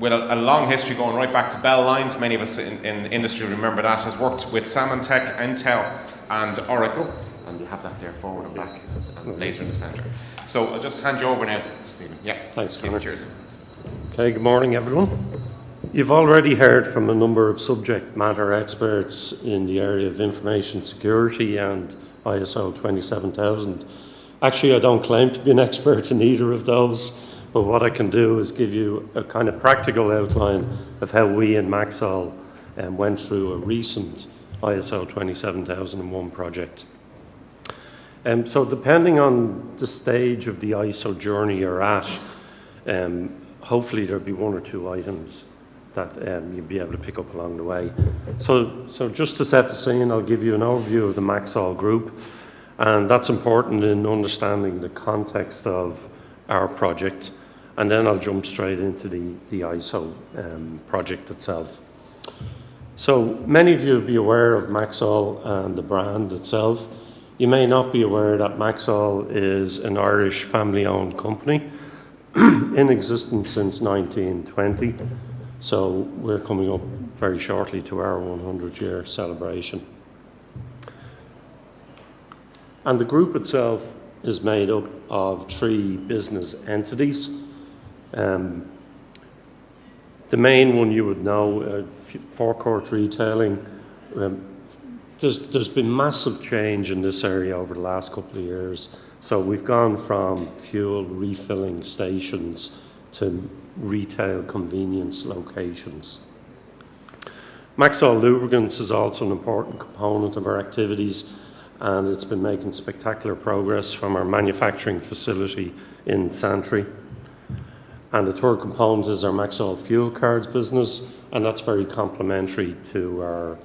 with a long history going right back to Bell Lines. Many of us in industry remember that. Has worked with Symantec, Intel and Oracle. And we'll have that there forward and back, and laser in the centre. So I'll just hand you over now, Stephen. Yeah. Thanks, Conor. Cheers. Okay, good morning, everyone. You've already heard from a number of subject matter experts in the area of information security and ISO 27000. Actually, I don't claim to be an expert in either of those, but what I can do is give you a kind of practical outline of how we in Maxol went through a recent ISO 27001 project. So depending on the stage of the ISO journey you're at, hopefully there'll be one or two items that you'll be able to pick up along the way. So just to set the scene, I'll give you an overview of the Maxol Group, and that's important in understanding the context of our project, and then I'll jump straight into the ISO project itself. So many of you will be aware of Maxol and the brand itself. You may not be aware that Maxol is an Irish family-owned company in existence since 1920. So we're coming up very shortly to our 100-year celebration. And the group itself is made up of 3 business entities. The main one you would know, forecourt retailing. There's been massive change in this area over the last couple of years. So we've gone from fuel refilling stations to retail convenience locations. Maxol Lubricants is also an important component of our activities, and it's been making spectacular progress from our manufacturing facility in Santry. And the third component is our Maxol Fuel Cards business, and that's very complementary to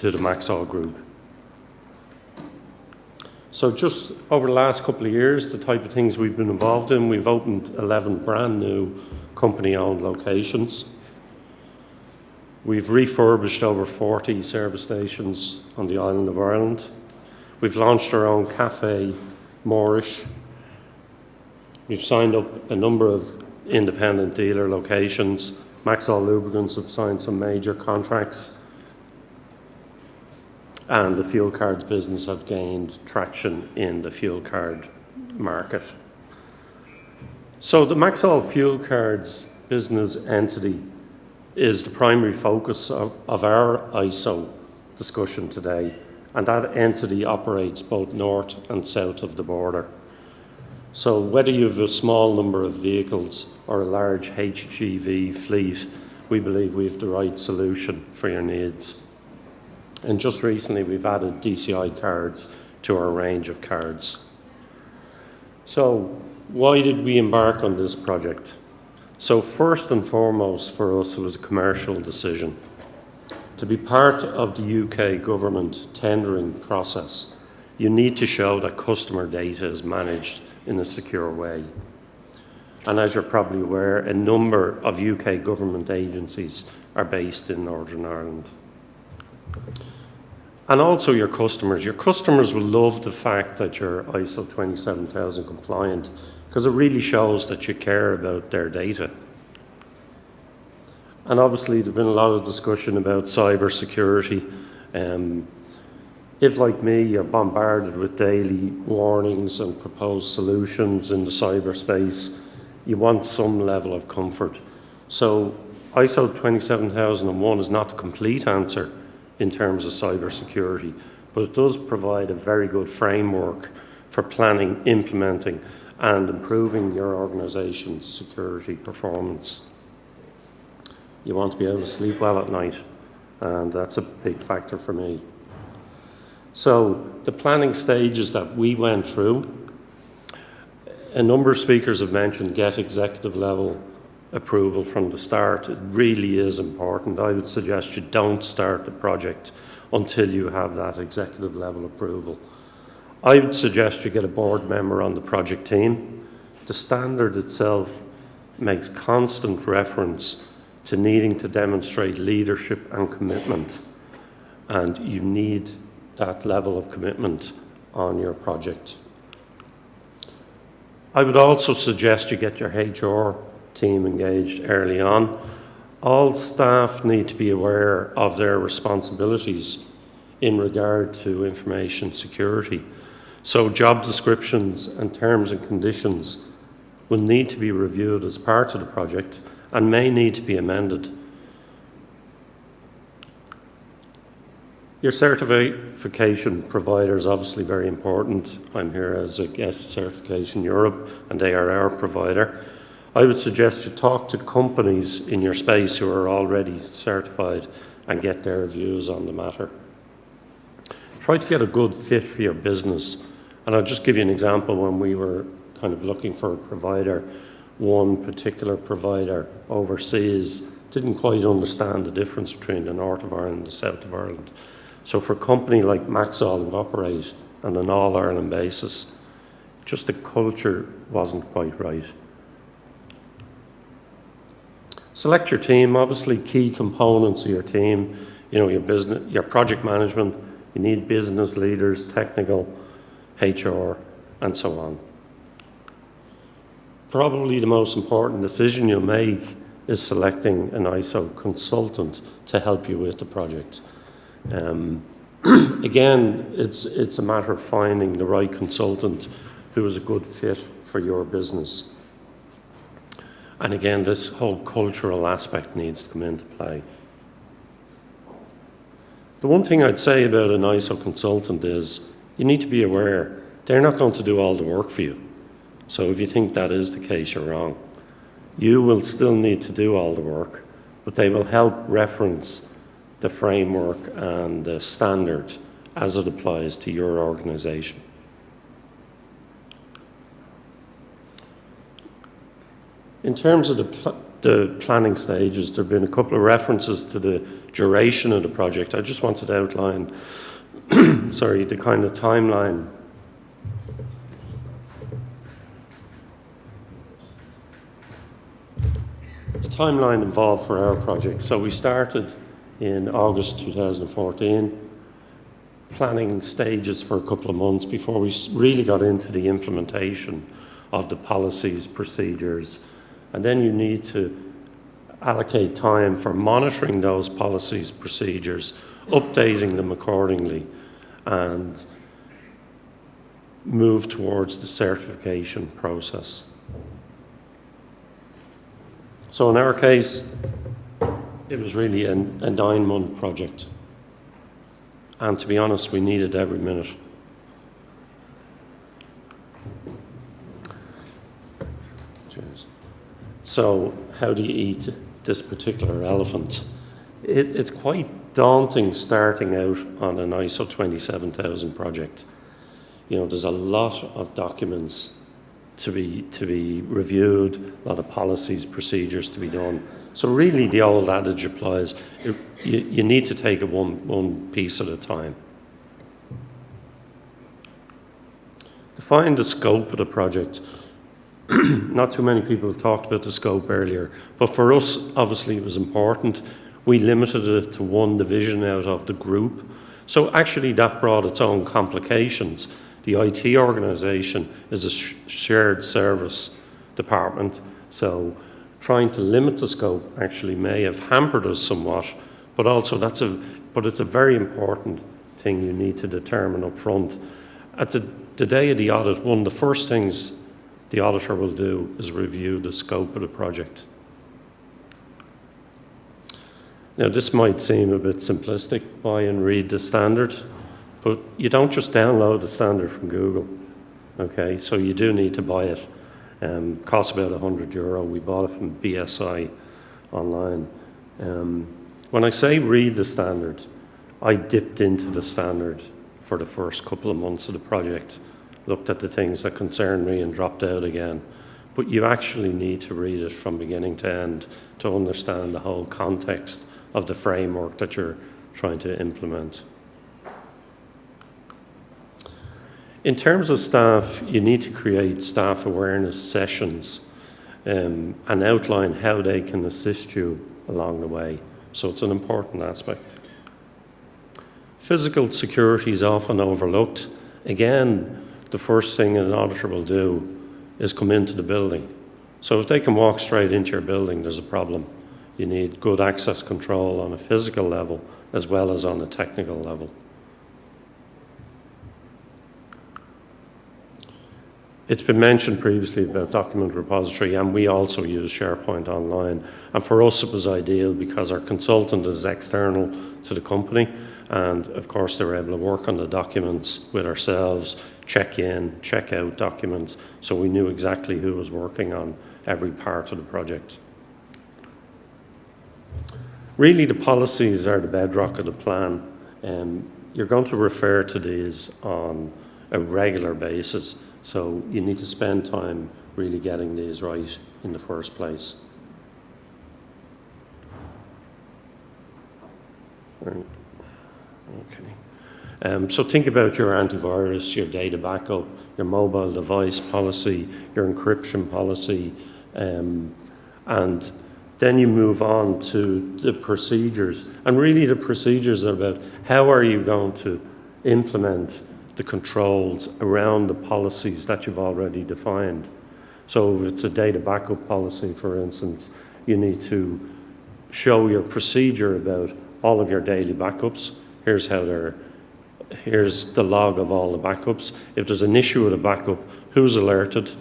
the Maxol Group. So just over the last couple of years, the type of things we've been involved in, we've opened 11 brand new company-owned locations. We've refurbished over 40 service stations on the island of Ireland. We've launched our own cafe, Moorish. We've signed up a number of independent dealer locations. Maxol Lubricants have signed some major contracts, and the fuel cards business have gained traction in the fuel card market. So the Maxol Fuel Cards business entity is the primary focus of our ISO discussion today, and that entity operates both north and south of the border. So whether you have a small number of vehicles or a large HGV fleet, we believe we have the right solution for your needs. And just recently we've added DCI cards to our range of cards. So why did we embark on this project? So first and foremost for us, it was a commercial decision. To be part of the UK government tendering process, you need to show that customer data is managed in a secure way. And as you're probably aware, a number of UK government agencies are based in Northern Ireland. And also your customers. Your customers will love the fact that you're ISO 27000 compliant, because it really shows that you care about their data. And obviously there's been a lot of discussion about cyber security. If, like me, you're bombarded with daily warnings and proposed solutions in the cyberspace, you want some level of comfort. So ISO 27001 is not the complete answer in terms of cyber security, but it does provide a very good framework for planning, implementing, and improving your organization's security performance. You want to be able to sleep well at night, and that's a big factor for me. So the planning stages that we went through, a number of speakers have mentioned get executive level approval from the start. It really is important. I would suggest you don't start the project until you have that executive level approval. I would suggest you get a board member on the project team. The standard itself makes constant reference to needing to demonstrate leadership and commitment, and you need that level of commitment on your project. I would also suggest you get your HR team engaged early on, All staff need to be aware of their responsibilities in regard to information security. So job descriptions and terms and conditions will need to be reviewed as part of the project and may need to be amended. Your certification provider is obviously very important. I'm here as a guest Certification Europe, and they are our provider. I would suggest you talk to companies in your space who are already certified and get their views on the matter. Try to get a good fit for your business. And I'll just give you an example. When we were kind of looking for a provider, one particular provider overseas didn't quite understand the difference between the north of Ireland and the south of Ireland. So for a company like Maxall to operate on an all-Ireland basis, just the culture wasn't quite right. Select your team. Obviously, key components of your team, your business, your project management. You need business leaders, technical, HR, and so on. Probably the most important decision you'll make is selecting an ISO consultant to help you with the project. Again, it's a matter of finding the right consultant who is a good fit for your business. And again, this whole cultural aspect needs to come into play. The one thing I'd say about an ISO consultant is you need to be aware they're not going to do all the work for you. So if you think that is the case, you're wrong. You will still need to do all the work, but they will help reference the framework and the standard as it applies to your organisation. In terms of the planning stages, there have been a couple of references to the duration of the project. I just wanted to outline, the kind of timeline. The timeline involved for our project. So we started in August 2014, planning stages for a couple of months before we really got into the implementation of the policies, procedures, and then you need to allocate time for monitoring those policies, procedures, updating them accordingly, and move towards the certification process. So in our case, it was really a 9-month project. And to be honest, we needed every minute. Cheers. So how do you eat this particular elephant? It's quite daunting starting out on an ISO 27000 project. There's a lot of documents to be reviewed, a lot of policies, procedures to be done. So really the old adage applies. You need to take it one piece at a time. Define the scope of the project. Not too many people have talked about the scope earlier, but for us, obviously, it was important. We limited it to one division out of the group. So actually that brought its own complications. The IT organisation is a shared service department, so trying to limit the scope actually may have hampered us somewhat, but also it's a very important thing you need to determine up front. At the day of the audit, one of the first things the auditor will do is review the scope of the project. Now, this might seem a bit simplistic, buy and read the standard, but you don't just download the standard from Google, okay? So you do need to buy it. Costs about €100. We bought it from BSI online. When I say read the standard, I dipped into the standard for the first couple of months of the project, looked at the things that concerned me and dropped out again. But you actually need to read it from beginning to end to understand the whole context of the framework that you're trying to implement. In terms of staff, you need to create staff awareness sessions and outline how they can assist you along the way. So it's an important aspect. Physical security is often overlooked. Again, the first thing an auditor will do is come into the building. So if they can walk straight into your building, there's a problem. you need good access control on a physical level as well as on a technical level. It's been mentioned previously about document repository, and we also use SharePoint Online. And for us, it was ideal because our consultant is external to the company, and of course, they were able to work on the documents with ourselves, check in, check out documents, so we knew exactly who was working on every part of the project. Really, the policies are the bedrock of the plan. You're going to refer to these on a regular basis. So you need to spend time really getting these right in the first place. Okay. So think about your antivirus, your data backup, your mobile device policy, your encryption policy, and then you move on to the procedures. And really the procedures are about how are you going to implement the controls around the policies that you've already defined. So if it's a data backup policy, for instance, you need to show your procedure about all of your daily backups. Here's the log of all the backups. If there's an issue with a backup, who's alerted?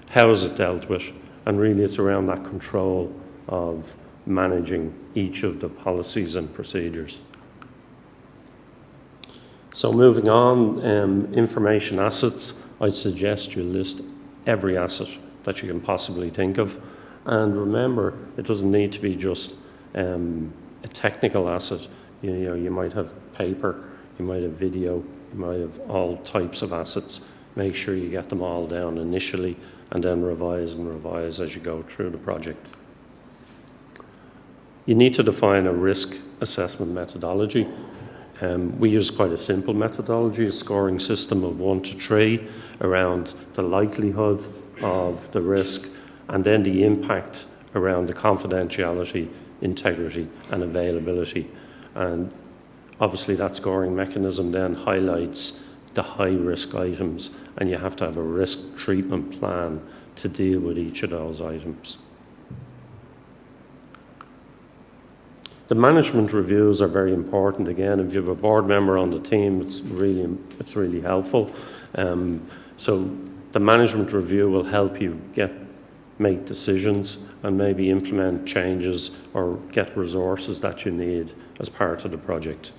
How is it dealt with? And really it's around that control of managing each of the policies and procedures. So moving on, information assets, I'd suggest you list every asset that you can possibly think of. And remember, it doesn't need to be just a technical asset. You might have paper, you might have video, you might have all types of assets. Make sure you get them all down initially and then revise and revise as you go through the project. You need to define a risk assessment methodology. We use quite a simple methodology, a scoring system of 1 to 3 around the likelihood of the risk and then the impact around the confidentiality, integrity and availability. And obviously that scoring mechanism then highlights the high risk items, and you have to have a risk treatment plan to deal with each of those items. The management reviews are very important. Again, if you have a board member on the team, it's really helpful. So the management review will help you make decisions and maybe implement changes or get resources that you need as part of the project.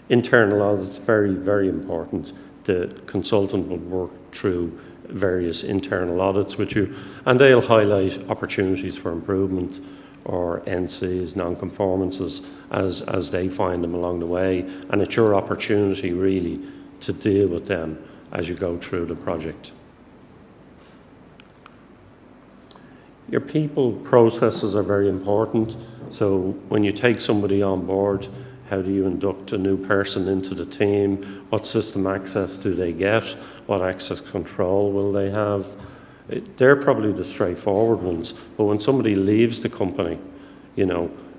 Internal audits, very, very important. The consultant will work through various internal audits with you, and they'll highlight opportunities for improvement or NCs, non-conformances, as they find them along the way. And it's your opportunity, really, to deal with them as you go through the project. Your people processes are very important. So when you take somebody on board, how do you induct a new person into the team? What system access do they get? What access control will they have? They're probably the straightforward ones. But when somebody leaves the company, you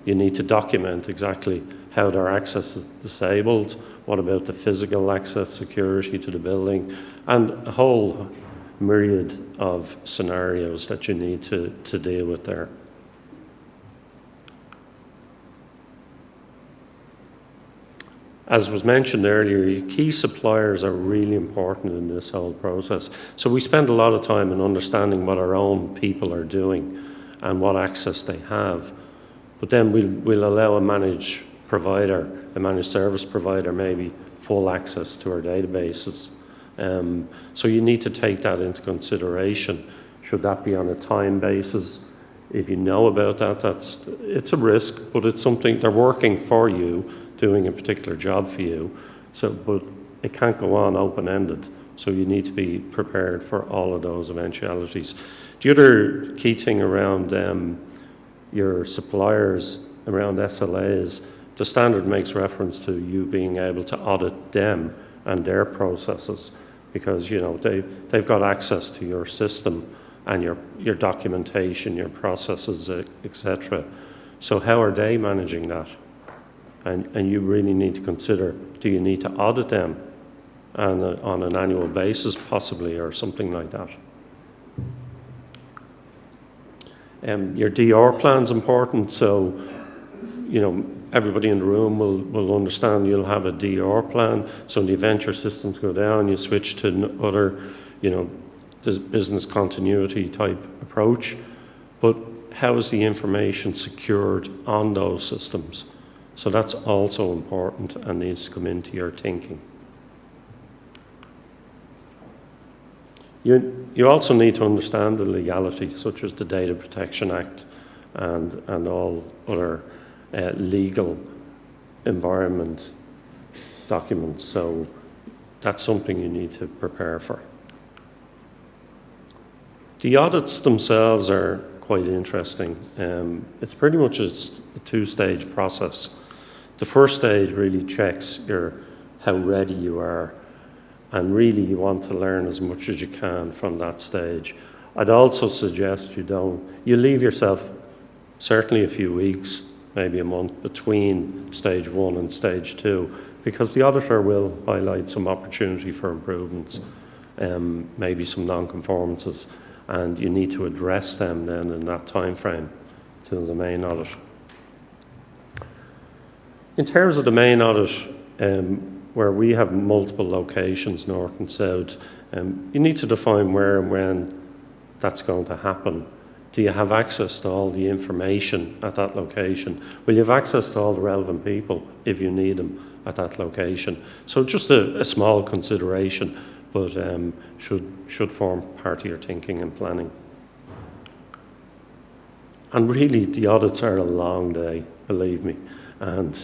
need to document exactly how their access is disabled. What about the physical access, security to the building, and a whole myriad of scenarios that you need to deal with there. As was mentioned earlier, your key suppliers are really important in this whole process. So we spend a lot of time in understanding what our own people are doing and what access they have. But then we'll allow a managed service provider, maybe full access to our databases. So you need to take that into consideration. Should that be on a time basis? If you know about that, it's a risk, but it's something they're working for you, doing a particular job for you. But it can't go on open-ended. So you need to be prepared for all of those eventualities. The other key thing around your suppliers, around SLAs, the standard makes reference to you being able to audit them and their processes, because they've got access to your system and your documentation, your processes, etc. So how are they managing that? And you really need to consider, do you need to audit them on an annual basis possibly, or something like that? Your DR plan's important, so everybody in the room will understand you'll have a DR plan. So in the event your systems go down, you switch to other, this business continuity type approach. But how is the information secured on those systems? So that's also important and needs to come into your thinking. You also need to understand the legalities, such as the Data Protection Act and all other legal environment documents. So that's something you need to prepare for. The audits themselves are quite interesting. It's pretty much a two-stage process. The first stage really checks how ready you are, and really you want to learn as much as you can from that stage. I'd also suggest you leave yourself certainly a few weeks, maybe a month, between stage 1 and stage 2, because the auditor will highlight some opportunity for improvements, maybe some non-conformances, and you need to address them then in that time frame till the main audit. In terms of the main audit, where we have multiple locations, north and south, you need to define where and when that's going to happen. Do you have access to all the information at that location? Will you have access to all the relevant people if you need them at that location? So just a small consideration, but should form part of your thinking and planning. And really, the audits are a long day, believe me. And,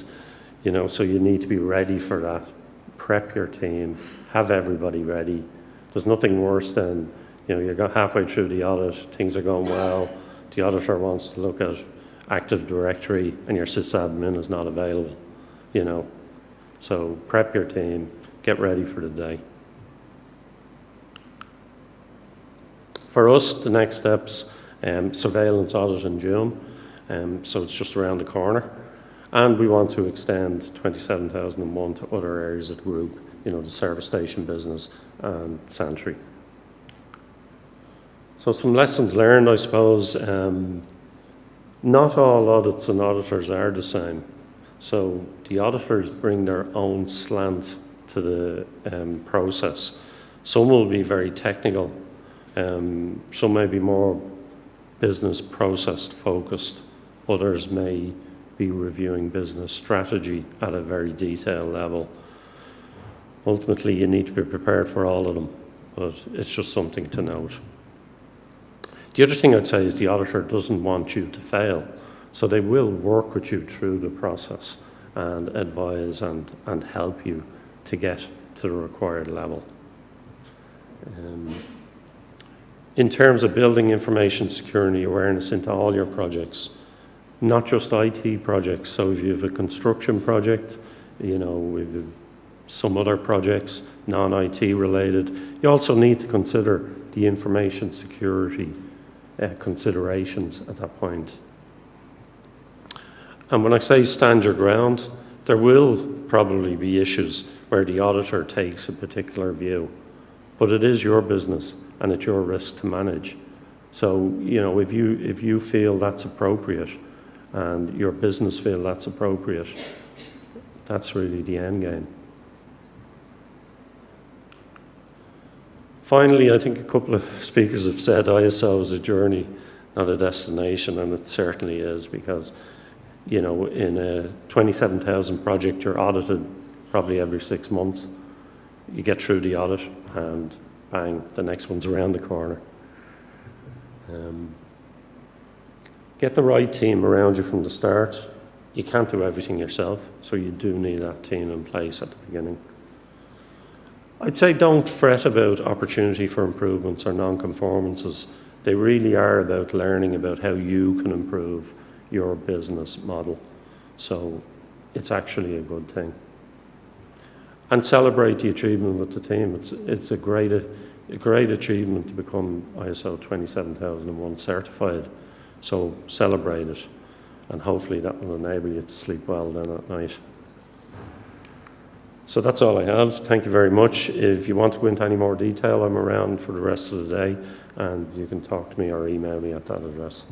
so you need to be ready for that. Prep your team, have everybody ready. There's nothing worse than, you got halfway through the audit, things are going well, the auditor wants to look at Active Directory and your sysadmin is not available, So prep your team, get ready for the day. For us, the next steps, surveillance audit in June, so it's just around the corner. And we want to extend 27001 to other areas of the group, the service station business and Santry. So some lessons learned, I suppose. Not all audits and auditors are the same. So the auditors bring their own slant to the process. Some will be very technical. Some may be more business process focused. Others may be reviewing business strategy at a very detailed level. Ultimately, you need to be prepared for all of them, but it's just something to note. The other thing I'd say is the auditor doesn't want you to fail, so they will work with you through the process and advise and help you to get to the required level. In terms of building information security awareness into all your projects, not just IT projects. So if you have a construction project, if you have some other projects, non-IT related, you also need to consider the information security considerations at that point. And when I say stand your ground, there will probably be issues where the auditor takes a particular view, but it is your business and it's your risk to manage. So, if you feel that's appropriate and your business feel that's appropriate, that's really the end game. Finally, I think a couple of speakers have said ISO is a journey, not a destination, and it certainly is, because in a 27,000 project, you're audited probably every 6 months. You get through the audit and bang, the next one's around the corner. Get the right team around you from the start. You can't do everything yourself, so you do need that team in place at the beginning. I'd say don't fret about opportunity for improvements or non-conformances. They really are about learning about how you can improve your business model. So it's actually a good thing. And celebrate the achievement with the team. It's a great achievement to become ISO 27001 certified. So celebrate it, and hopefully that will enable you to sleep well then at night. So that's all I have. Thank you very much. If you want to go into any more detail, I'm around for the rest of the day, and you can talk to me or email me at that address.